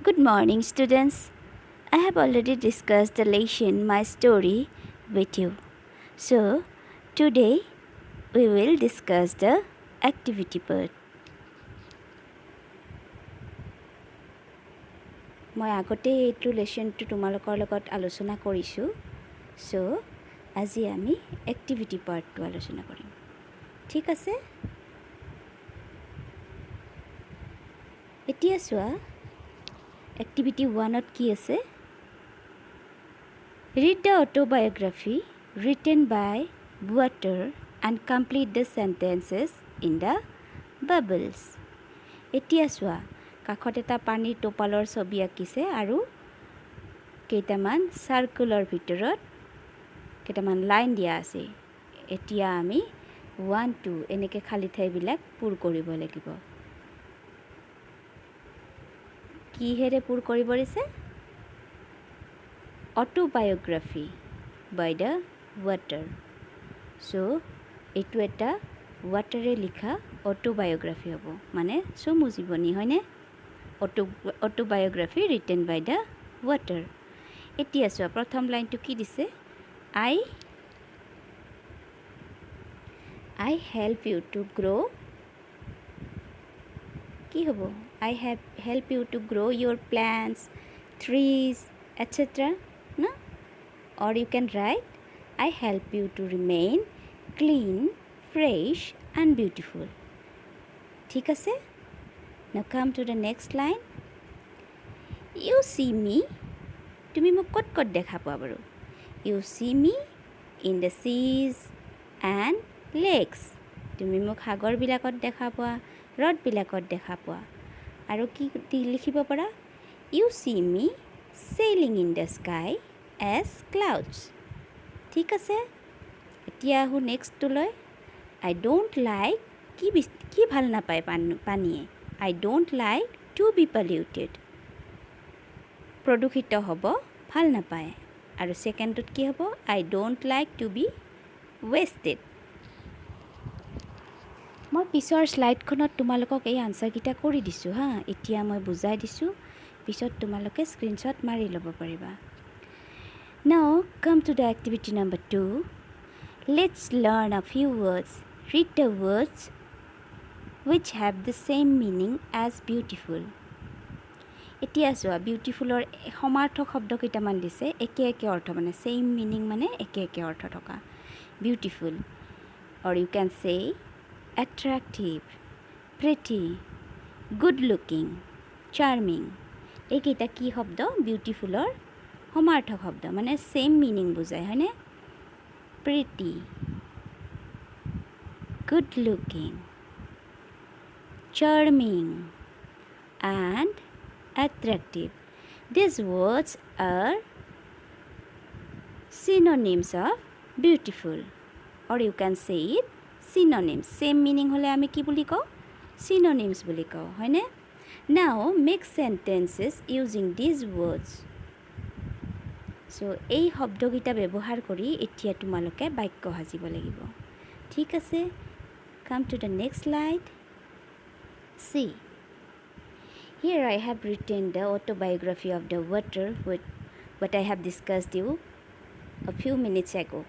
Good morning, students. I have already discussed the lesson, my story, with you. So, today we will discuss the activity part. মই আগতে এইটো লেসনটো তোমালোকৰ লগত আলোচনা কৰিছোঁ সো আজি আমি এক্টিভিটি পাৰ্টটো আলোচনা কৰিম ঠিক আছে এতিয়া চোৱা এক্টিভিটি 1ত কি আছে Read the autobiography written by Water and complete the sentences in the bubbles. এতিয়া চোৱা কাষত এটা পানীৰ টোপালৰ ছবি আঁকিছে আৰু কেইটামান সাৰ্কুলৰ ভিতৰত কেইটামান লাইন দিয়া আছে এতিয়া আমি 1 2 এনেকৈ খালি ঠাইবিলাক পূৰ কৰিব লাগিব কি হেৰে পূৰ কৰিব দিছে autobiography by the water so etu eta water e likha autobiography hobo mane somu jiboni hoine autobiography written by the water etia so prothom line to ki dise I help you to grow ki hobo I have help you to grow your plants trees etc no or you can write I help you to remain clean fresh and beautiful ঠিক আছে now come to the next line you see me তুমি মোক কত কত দেখা পোৱা বাৰু you see me in the seas and lakes তুমি মোক সাগৰ বিলাকত দেখা পোৱা হ্ৰদ বিলাকত দেখা পোৱা আৰু কি লিখিব পাৰা you see me sailing in the sky as clouds ঠিক আছে এতিয়া হু নেক্সট টু লয় I don't like কি ভাল না পায় পানীয়ে I don't like to be polluted প্ৰদূষিত হ'ব ভাল না পায় আৰু সেকেন্ডত কি হ'ব I don't like to be wasted মই পিছৰ স্লাইডখনত তোমালোকক এই আনসাৰ কিটা কৰি দিছো হা এতিয়া মই বুজাই দিছো পিছত তোমালোকে স্ক্ৰিনশ্বট মাৰি ল'ব পাৰিবা Now come to the activity number 2 let's learn a few words read the words which have the same meaning as beautiful এতিয়া চোৱা বিউটিফুলৰ সমাৰ্থক শব্দ কেইটামান দিছে একে একে অৰ্থ মানে সেম মিনিং মানে একে একে অৰ্থ থকা beautiful or you can say attractive pretty good looking charming এইকেইটা কি শব্দ বিউটিফুলৰ সমাৰ্থক শব্দ মানে সেম মিনিং বুজায় হয়নে pretty good looking charming and attractive these words are synonyms of beautiful or you can say it synonyms same meaning hole ami ki boli ko synonyms boli ko hoine now make sentences using these words so ei শব্দ গিটা ব্যৱহাৰ কৰি এতিয়া তোমালোকে বাক্য সাজিব লাগিব ঠিক আছে come to the next slide see here I have written the autobiography of the water with what I have discussed you a few minutes ago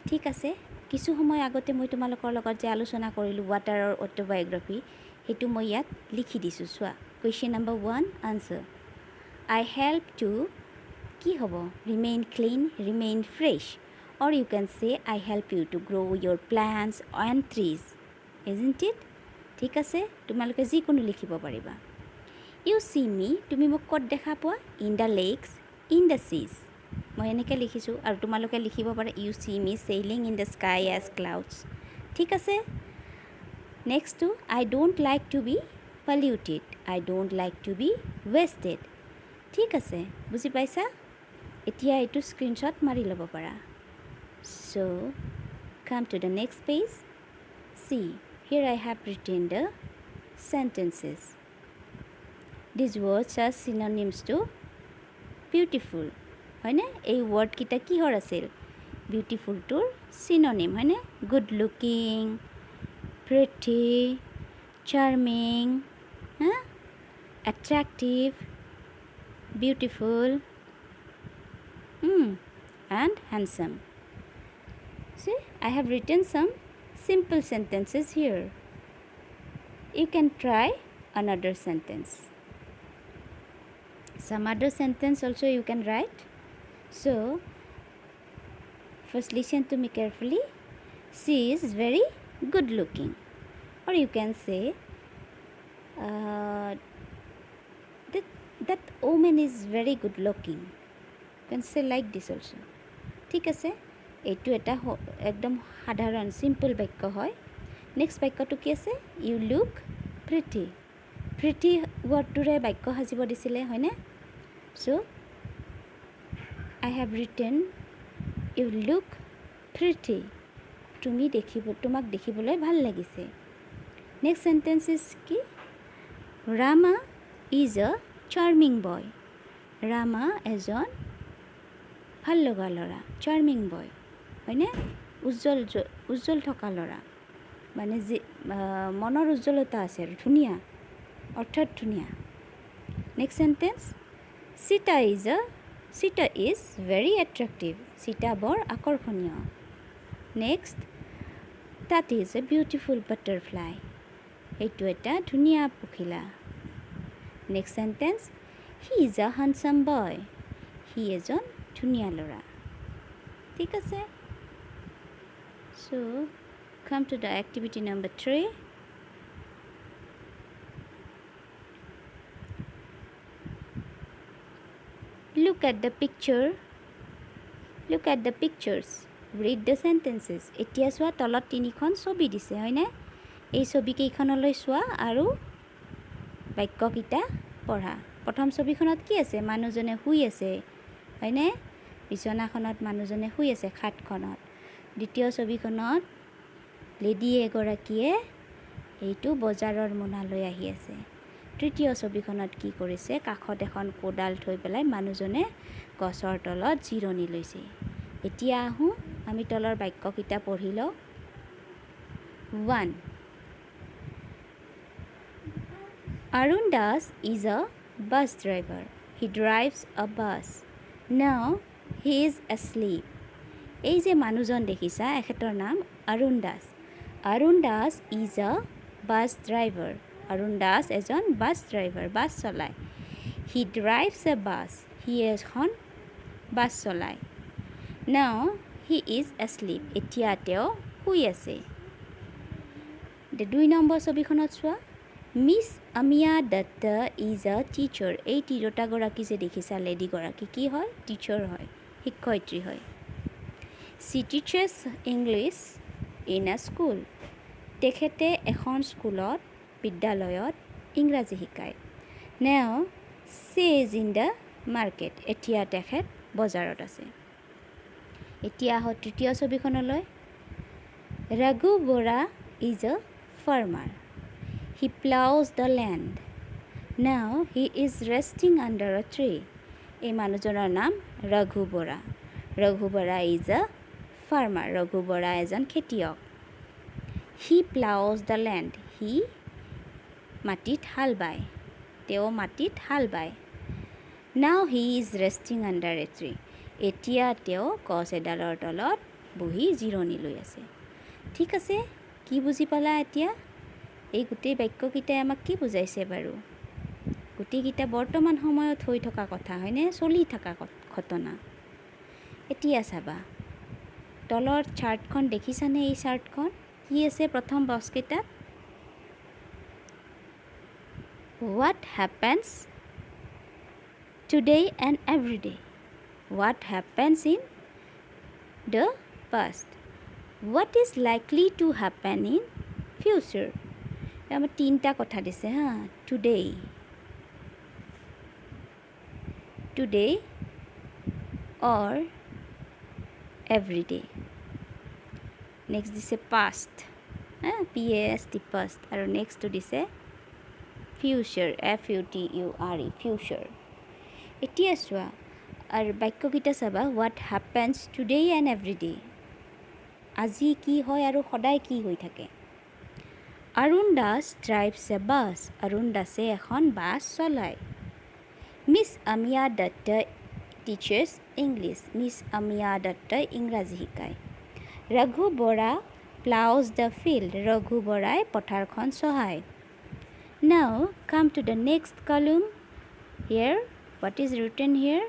ঠিক আছে কিছু সময় আগতে মই তোমালোকৰ লগত যে আলোচনা কৰিলো ওয়াটাৰৰ অটোবায়োগ্ৰাফি হেতু মই ইয়াত লিখি দিছো সোৱা question number 1 answer I help to কি হ'ব remain clean remain fresh or you can say I help you to grow your plants and trees isn't it ঠিক আছে তোমালোকে যি কোনো লিখিব পাৰিবা you see me তুমি মোক কত দেখা পোৱা in the lakes in the seas মই এনেকৈ লিখিছো আৰু তোমালোকে লিখিব পাৰা you see me sailing in the sky as clouds ঠিক আছে next to I don't like to be polluted I don't like to be wasted ঠিক আছে বুজি পাইছা এতিয়া এটো স্ক্ৰিনশ্বট মাৰি ল'ব পাৰা so come to the next page see here I have written the sentences these words are synonyms to beautiful হয়নে এই ওয়ার্ড কিটা কি হৰ আছিল বিউটিফুল টুৰ synonym হয়নে good looking pretty charming attractive beautiful, and handsome. See, I have written some simple sentences here. You can try another sentence. Some other sentence also you can write. So, first listen to me carefully. She is very good looking. Or you can say, that woman is very good looking. You can say like this also. ঠিক আছে, এইটো এটা একদম সাধাৰণ simple বাক্য হয়। Next বাক্যটো কি আছে? You look pretty. প্ৰিটি ৱৰ্ডটোৰে বাক্য সাজিব দিছিলে হয়নে? So' I have written you look pretty. তোমাক দেখিবলৈ ভাল লাগিছে। নেক্সট চেণ্টেন্স ইজ কি? Rama is a charming boy. Rama এজন ভাল লগা ল'ৰা, চাৰ্মিং বয় হয়নে? উজ্জ্বল থকা ল'ৰা, মানে যি মনৰ উজ্জ্বলতা আছে আৰু ধুনীয়া, অৰ্থাৎ ধুনীয়া। নেক্সট চেণ্টেন্স, চিতা ইজ ভেৰি এট্ৰেক্টিভ। চিতা বৰ আকৰ্ষণীয়। Next, that is a beautiful butterfly. এইটো এটা ধুনীয়া পখিলা। Next sentence, he is a handsome boy. সি এজন ধুনীয়া ল'ৰা। ঠিক আছে? So, come to the activity number 3. Look at the pictures. Read the sentences. এতিয়া চোৱা, তলত 3খন ছবি দিছে হয়নে? এই ছবিকেইখনলৈ চোৱা আৰু বাক্যকেইটা পঢ়া। প্ৰথম ছবিখনত কি আছে? মানুহজনে শুই আছে হয়নে? বিচনাখনত মানুহজনে শুই আছে, খাটখনত। দ্বিতীয় ছবিখনত লেডি এগৰাকীয়ে এইটো বজাৰৰ মোনালৈ আহি আছে। তৃতীয় ছবিখনত কি কৰিছে? কাষত এখন কোদাল থৈ পেলাই মানুহজনে গছৰ তলত জিৰণি লৈছে। এতিয়া আহোঁ, আমি তলৰ বাক্যকেইটা পঢ়ি লওঁ। 1. Arun Das is a bus driver. He drives a bus. Now he is asleep. এই যে মানুহজন দেখিছা, এখেতৰ নাম Arun Das. Arun Das is a bus driver. Arun Das এজন বাছ ড্ৰাইভাৰ, বাছ চলায়। হি ড্ৰাইভছ এ বাছ। সি এখন বাছ চলায়। নাও হি ইজ এছলিপ। এতিয়া তেওঁ শুই আছে। 2 নম্বৰ ছবিখনত চোৱা, Miss Amiya Dutta is a teacher. এই তিৰোতাগৰাকী যে দেখিছা, লেডিগৰাকী কি হয়? টিচাৰ হয়, শিক্ষয়িত্ৰী হয়। She teaches English in a school. তেখেতে এখন স্কুলত, বিদ্যালয়ত ইংৰাজী শিকায়। Now she is in the market. এতিয়া তেখেত বজাৰত আছে। এতিয়া আহোঁ তৃতীয় ছবিখনলৈ। Raghu Bora is a farmer. He plows the land. Now he is resting under a tree. এই মানুহজনৰ নাম Raghu Bora. Raghu Bora is a farmer. Raghu Bora এজন খেতিয়ক। He plows the land. He মাটিত হাল বায়। তেওঁ মাটিত হাল বায়। Now he is resting under a tree. এতিয়া তেওঁ গছ এডালৰ তলত বহি জিৰণি লৈ আছে। ঠিক আছে, কি বুজি পালা এতিয়া? এই গোটেই বাক্যকেইটাই আমাক কি বুজাইছে বাৰু? গোটেইকেইটা বৰ্তমান সময়ত হৈ থকা কথা হয়নে? চলি থকা ঘটনা। এতিয়া চাবা, তলৰ চাৰ্টখন দেখিছানে? এই চাৰ্টখন কি আছে প্ৰথম বক্সকেইটাত? What happens today and every day? What happens in the past? What is likely to happen in future? আমাৰ 3টা কথা দিছে হা। Today or every day. Next দিছে past, PAST, past. আৰু নেক্সটটো দিছে future, FUTURE, future. এতিয়া চোৱা, আৰু বাক্যকেইটা চাবা। What happens today and every day? আজি কি হয় আৰু সদায় কি হৈ থাকে? Arun Das drives a bus. Arun দাসে এখন বাছ চলায়। Miss Amiya Dutta teaches English. Miss Amiya দত্তই ইংৰাজী শিকায়। Raghu Bora ploughs the field. Raghu বৰাই পথাৰখন চহায়। Now come to the next column. Here what is written here?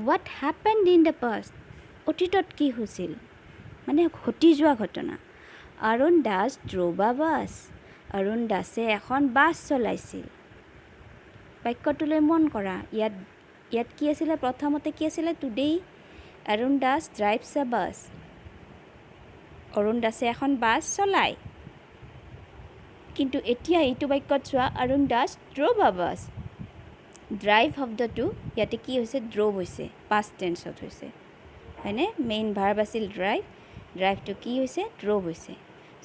What happened in the past. অতীতত কি হৈছিল, মানে ঘটি যোৱা ঘটনা। অৰুণ দাস ড্ৰ'ভ আ বাছ। অৰুণ দাসে এখন বাছ চলাইছিল। বাক্যটোলৈ মন কৰা। ইয়াত কি আছিলে? প্ৰথমতে কি আছিলে? টুডে অৰুণ দাস ড্ৰাইভছ আ বাছ। অৰুণ দাসে এখন বাছ চলায়। কিন্তু এতিয়া এইটো বাক্যত চোৱা, অৰুণ দাস ড্ৰ'ভ আ বাছ। ড্ৰাইভ শব্দটো ইয়াতে কি হৈছে? ড্ৰ'ভ হৈছে, পাষ্ট টেন্সত হৈছে, হয়নে? মেইন ভাৰ্ব আছিল ড্ৰাইভ, ড্ৰাইভটো কি হৈছে? ড্ৰ'ভ হৈছে।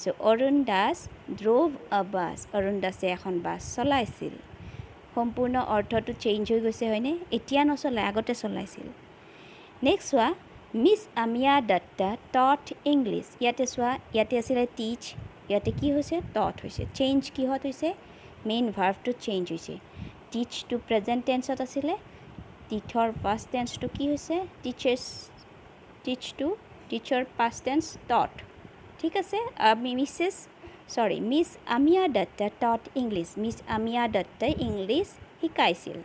চ' অৰুণ দাস ড্ৰ'ভ আ বাছ। অৰুণ দাসে এখন বাছ চলাইছিল। সম্পূৰ্ণ অৰ্থটো চেঞ্জ হৈ গৈছে, হয়নে? এতিয়া নচলাই, আগতে চলাইছিল। নেক্সট চোৱা, মিছ আমিয়া দত্তা টট ইংলিছ। ইয়াতে চোৱা, ইয়াতে আছিলে টিচ, ইয়াতে কি হৈছে? টট হৈছে। চেঞ্জ কিহত হৈছে? মেইন ভাৰ্বটো চেঞ্জ হৈছে। টিচটো প্ৰেজেণ্ট টেন্সত আছিলে, টিচৰ পাষ্ট টেন্সটো কি হৈছে? টিচাৰ্ছ। টিচৰ পাষ্ট টেন্স টট। ঠিক আছে। মিছ আমিয়া দত্তা টট ইংলিছ। মিছ আমিয়া দত্তাই ইংলিছ শিকাইছিল।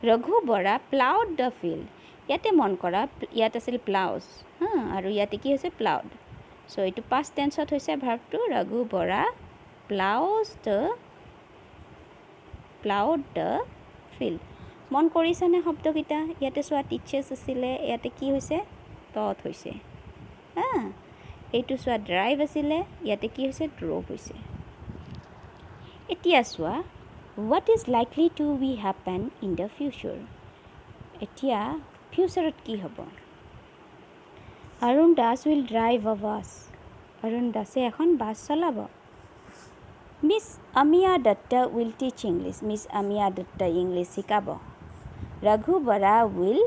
Raghu Bora ploughed the field. ইয়াতে মন কৰা, ইয়াত আছিল প্লাউজ, আৰু ইয়াতে কি হৈছে? প্লাউড। চ' এইটো পাষ্ট টেন্সত হৈছে ভাৰ্বটো। Raghu Bora ploughed the field. মন কৰিছানে শব্দকেইটা? ইয়াতে চোৱা টিচাৰ্ছ আছিলে, ইয়াতে কি হৈছে? টট হৈছে। এইটো চোৱা ড্ৰাইভ আছিলে, ইয়াতে কি হৈছে? ড্ৰ'ভ হৈছে। এতিয়া চোৱা, what is likely to be happen in the future. এতিয়া ফিউচাৰত কি হ'ব? Arun Das will drive a bus. Arun দাসে এখন বাছ চলাব। Miss Amiya Dutta will teach English. Miss Amiya দত্তাই ইংলিছ শিকাব। Raghu Bora will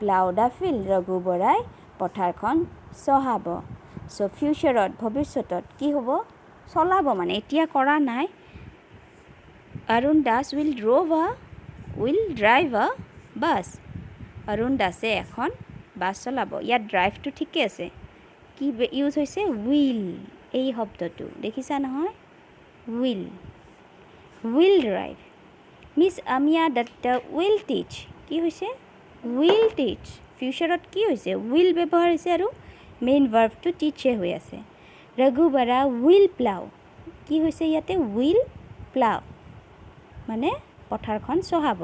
plough the field. Raghu বৰাই পথাৰখন চহাব। চ' ফিউচাৰত, ভৱিষ্যতত কি হ'ব? চলাব, মানে এতিয়া কৰা নাই। Arun Das will drive a bus. Arun দাসে এখন বাছ চলাব। ইয়াত ড্ৰাইভটো ঠিকে আছে। কি ইউজ হৈছে? উইল, এই শব্দটো দেখিছা নহয়? Will drive. Miss Amiya Dutta will teach. কি হৈছে? উইল টিচ। ফিউচাৰত কি হৈছে? উইল ব্যৱহাৰ হৈছে আৰু মেইন ভাৰ্বটো টিচে হৈ আছে। Raghu Bora will plough. কি হৈছে ইয়াতে? উইল প্লাউ, মানে পথাৰখন চহাব।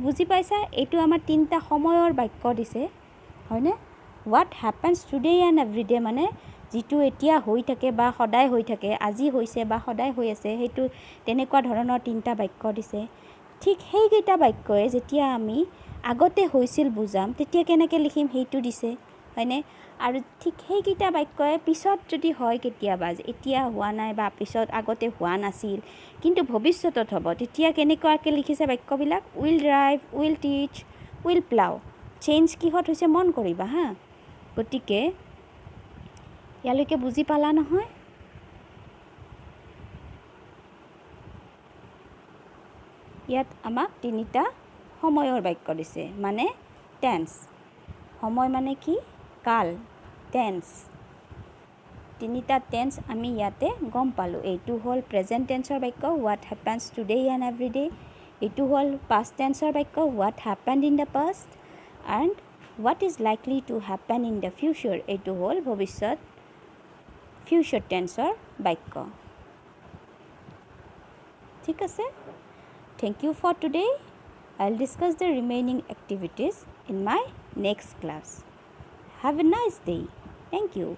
বুজি পাইছা? এইটো আমাৰ 3টা সময়ৰ বাক্য দিছে, হয়নে? What happens today and everyday, মানে যিটো এতিয়া হৈ থাকে বা সদায় হৈ থাকে, আজি হৈছে বা সদায় হৈ আছে, সেইটো তেনেকুৱা ধৰণৰ 3টা বাক্য দিছে। ঠিক সেইকেইটা বাক্যই যেতিয়া আমি আগতে হৈছিল বুজাম, তেতিয়া কেনেকৈ লিখিম সেইটো দিছে, হয়নে? আৰু ঠিক সেইকেইটা বাক্যই পিছত যদি হয় কেতিয়াবা, এতিয়া হোৱা নাই বা পিছত আগতে হোৱা নাছিল কিন্তু ভৱিষ্যতত হ'ব, তেতিয়া কেনেকুৱাকৈ লিখিছে বাক্যবিলাক? উইল ড্ৰাইভ, উইল টিচ, উইল প্লাউ। চেঞ্জ কিহত হৈছে মন কৰিবা হা। গতিকে ইয়ালৈকে বুজি পালা নহয়? ইয়াত আমাক 3টা সময়ৰ বাক্য দিছে, মানে টেন্স। সময় মানে কি? কাল, টেন্স। 3টা টেন্স আমি ইয়াতে গম পালোঁ। এইটো হ'ল প্ৰেজেণ্ট টেন্সৰ বাক্য, what happens today and everyday. এইটো হ'ল পাষ্ট টেন্সৰ বাক্য, what happened in the past. And what is likely to happen in the future. এইটো হ'ল ভৱিষ্যত, ফিউচাৰ টেন্সৰ বাক্য। ঠিক আছে? Thank you for today. I'll discuss the remaining activities in my next class. Have a nice day. Thank you.